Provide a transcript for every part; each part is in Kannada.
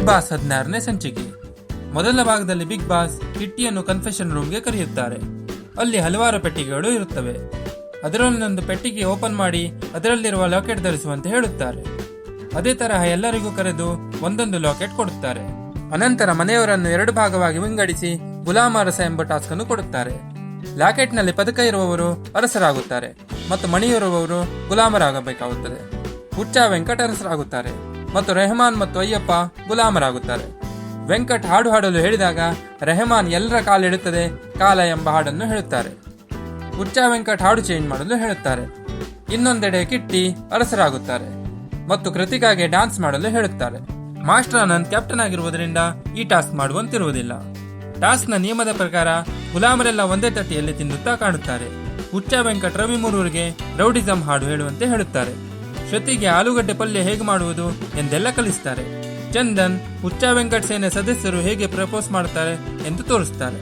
ಬಿಗ್ ಬಾಸ್ 16ನೇ ಸಂಚಿಕೆ. ಮೊದಲ ಭಾಗದಲ್ಲಿ ಬಿಗ್ ಬಾಸ್ ಕಿಟ್ಟಿಯನ್ನು ಕನ್ಫೆಷನ್ ರೂಮ್ಗೆ ಕರೆಯುತ್ತಾರೆ. ಅಲ್ಲಿ ಹಲವಾರು ಪೆಟ್ಟಿಗೆಗಳು ಇರುತ್ತವೆ. ಅದರಲ್ಲೊಂದು ಪೆಟ್ಟಿಗೆ ಓಪನ್ ಮಾಡಿ ಅದರಲ್ಲಿರುವ ಲಾಕೆಟ್ ಧರಿಸುವಂತೆ ಹೇಳುತ್ತಾರೆ. ಅದೇ ತರಹ ಎಲ್ಲರಿಗೂ ಕರೆದು ಒಂದೊಂದು ಲಾಕೆಟ್ ಕೊಡುತ್ತಾರೆ. ಅನಂತರ ಮನೆಯವರನ್ನು 2 ಭಾಗವಾಗಿ ವಿಂಗಡಿಸಿ ಗುಲಾಮರಸ ಎಂಬ ಟಾಸ್ಕ್ ಅನ್ನು ಕೊಡುತ್ತಾರೆ. ಲಾಕೆಟ್ ನಲ್ಲಿ ಪದಕ ಇರುವವರು ಅರಸರಾಗುತ್ತಾರೆ ಮತ್ತು ಮಣಿಯಿರುವವರು ಗುಲಾಮರಾಗಬೇಕಾಗುತ್ತದೆ. ಹುಚ್ಚ ವೆಂಕಟ್ ಅರಸರಾಗುತ್ತಾರೆ ಮತ್ತು ರೆಹಮಾನ್ ಮತ್ತು ಅಯ್ಯಪ್ಪ ಗುಲಾಮರಾಗುತ್ತಾರೆ. ವೆಂಕಟ್ ಹಾಡು ಹಾಡಲು ಹೇಳಿದಾಗ ರೆಹಮಾನ್ ಎಲ್ಲರ ಕಾಲಿಡುತ್ತದೆ ಕಾಲ ಎಂಬ ಹಾಡನ್ನು ಹೇಳುತ್ತಾರೆ. ಹುಚ್ಚ ವೆಂಕಟ್ ಹಾಡು ಚೇಂಜ್ ಮಾಡಲು ಹೇಳುತ್ತಾರೆ. ಇನ್ನೊಂದೆಡೆ ಕಿಟ್ಟಿ ಅರಸರಾಗುತ್ತಾರೆ ಮತ್ತು ಕೃತಿಕಾಗೆ ಡ್ಯಾನ್ಸ್ ಮಾಡಲು ಹೇಳುತ್ತಾರೆ. ಮಾಸ್ಟರ್ ಆನಂದ್ ಕ್ಯಾಪ್ಟನ್ ಆಗಿರುವುದರಿಂದ ಈ ಟಾಸ್ಕ್ ಮಾಡುವಂತಿರುವುದಿಲ್ಲ. ಟಾಸ್ಕ್ ನ ನಿಯಮದ ಪ್ರಕಾರ ಗುಲಾಮರೆಲ್ಲ ಒಂದೇ ತಟ್ಟಿಯಲ್ಲಿ ತಿನ್ನುತ್ತಾ ಕಾಣುತ್ತಾರೆ. ಹುಚ್ಚ ವೆಂಕಟ್ ರವಿ ಮೂರೂರಿಗೆ ರೌಡಿಸಂ ಹಾಡು ಹೇಳುವಂತೆ ಹೇಳುತ್ತಾರೆ. ಶ್ರುತಿಗೆ ಆಲೂಗಡ್ಡೆ ಪಲ್ಯ ಹೇಗೆ ಮಾಡುವುದು ಎಂದೆಲ್ಲ ಕಲಿಸುತ್ತಾರೆ. ಚಂದನ್ ಹುಚ್ಚ ವೆಂಕಟ್ ಸೇನೆ ಸದಸ್ಯರು ಹೇಗೆ ಪ್ರಪೋಸ್ ಮಾಡುತ್ತಾರೆ ಎಂದು ತೋರಿಸುತ್ತಾರೆ.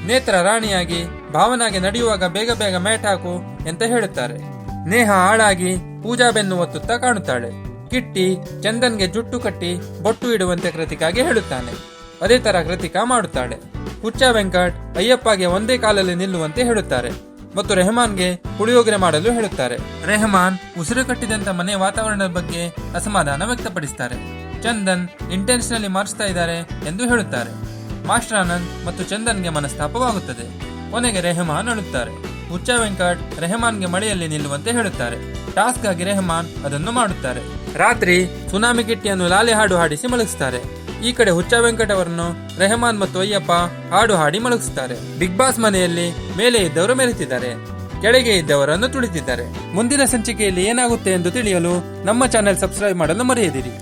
ನೇತ್ರ ರಾಣಿಯಾಗಿ ಭಾವನಾಗೆ ನಡೆಯುವಾಗ ಬೇಗ ಬೇಗ ಮ್ಯಾಟ್ ಹಾಕು ಅಂತ ಹೇಳುತ್ತಾರೆ. ನೇಹ ಹಾಳಾಗಿ ಪೂಜಾ ಬೆನ್ನು ಒತ್ತುತ್ತಾ ಕಾಣುತ್ತಾಳೆ. ಕಿಟ್ಟಿ ಚಂದನ್ಗೆ ಜುಟ್ಟು ಕಟ್ಟಿ ಬೊಟ್ಟು ಇಡುವಂತೆ ಕೃತಿಕಾಗೆ ಹೇಳುತ್ತಾನೆ. ಅದೇ ತರ ಕೃತಿಕಾ ಮಾಡುತ್ತಾಳೆ. ಹುಚ್ಚ ವೆಂಕಟ್ ಅಯ್ಯಪ್ಪಗೆ ಒಂದೇ ಕಾಲಲ್ಲಿ ನಿಲ್ಲುವಂತೆ ಹೇಳುತ್ತಾರೆ ಮತ್ತು ರೆಹಮಾನ್ಗೆ ಪುಳಿಯೋಗರೆ ಮಾಡಲು ಹೇಳುತ್ತಾರೆ. ರೆಹಮಾನ್ ಉಸಿರು ಕಟ್ಟಿದಂತ ಮನೆ ವಾತಾವರಣದ ಬಗ್ಗೆ ಅಸಮಾಧಾನ ವ್ಯಕ್ತಪಡಿಸುತ್ತಾರೆ. ಚಂದನ್ ಇಂಟೆನ್ಷನಲಿ ಮಾರ್ಚ್ತಾ ಇದ್ದಾರೆ ಎಂದು ಹೇಳುತ್ತಾರೆ. ಮಾಸ್ಟರ್ ಆನಂದ್ ಮತ್ತು ಚಂದನ್ಗೆ ಮನಸ್ತಾಪವಾಗುತ್ತದೆ. ಕೊನೆಗೆ ರೆಹಮಾನ್ ಅಳುತ್ತಾರೆ. ಹುಚ್ಚ ವೆಂಕಟ್ ರೆಹಮಾನ್ಗೆ ಮಳೆಯಲ್ಲಿ ನಿಲ್ಲುವಂತೆ ಹೇಳುತ್ತಾರೆ. ಟಾಸ್ಕ್ ಆಗಿ ರೆಹಮಾನ್ ಅದನ್ನು ಮಾಡುತ್ತಾರೆ. ರಾತ್ರಿ ಸುನಾಮಿ ಕಿಟ್ಟಿಯನ್ನು ಲಾಲಿ ಹಾಡು ಹಾಡಿಸಿ ಮಲಗಿಸುತ್ತಾರೆ. ಈ ಕಡೆ ಹುಚ್ಚ ವೆಂಕಟ್ ಅವರನ್ನು ರೆಹಮಾನ್ ಮತ್ತು ಅಯ್ಯಪ್ಪ ಹಾಡು ಹಾಡಿ ಮಲಗಿಸುತ್ತಾರೆ. ಬಿಗ್ ಬಾಸ್ ಮನೆಯಲ್ಲಿ ಮೇಲೆ ಇದ್ದವರು ಮೆರೆತಿದ್ದಾರೆ, ಕೆಳಗೆ ಇದ್ದವರನ್ನು ತುಳಿತಿದ್ದಾರೆ. ಮುಂದಿನ ಸಂಚಿಕೆಯಲ್ಲಿ ಏನಾಗುತ್ತೆ ಎಂದು ತಿಳಿಯಲು ನಮ್ಮ ಚಾನೆಲ್ ಸಬ್ಸ್ಕ್ರೈಬ್ ಮಾಡಲು ಮರೆಯದಿರಿ.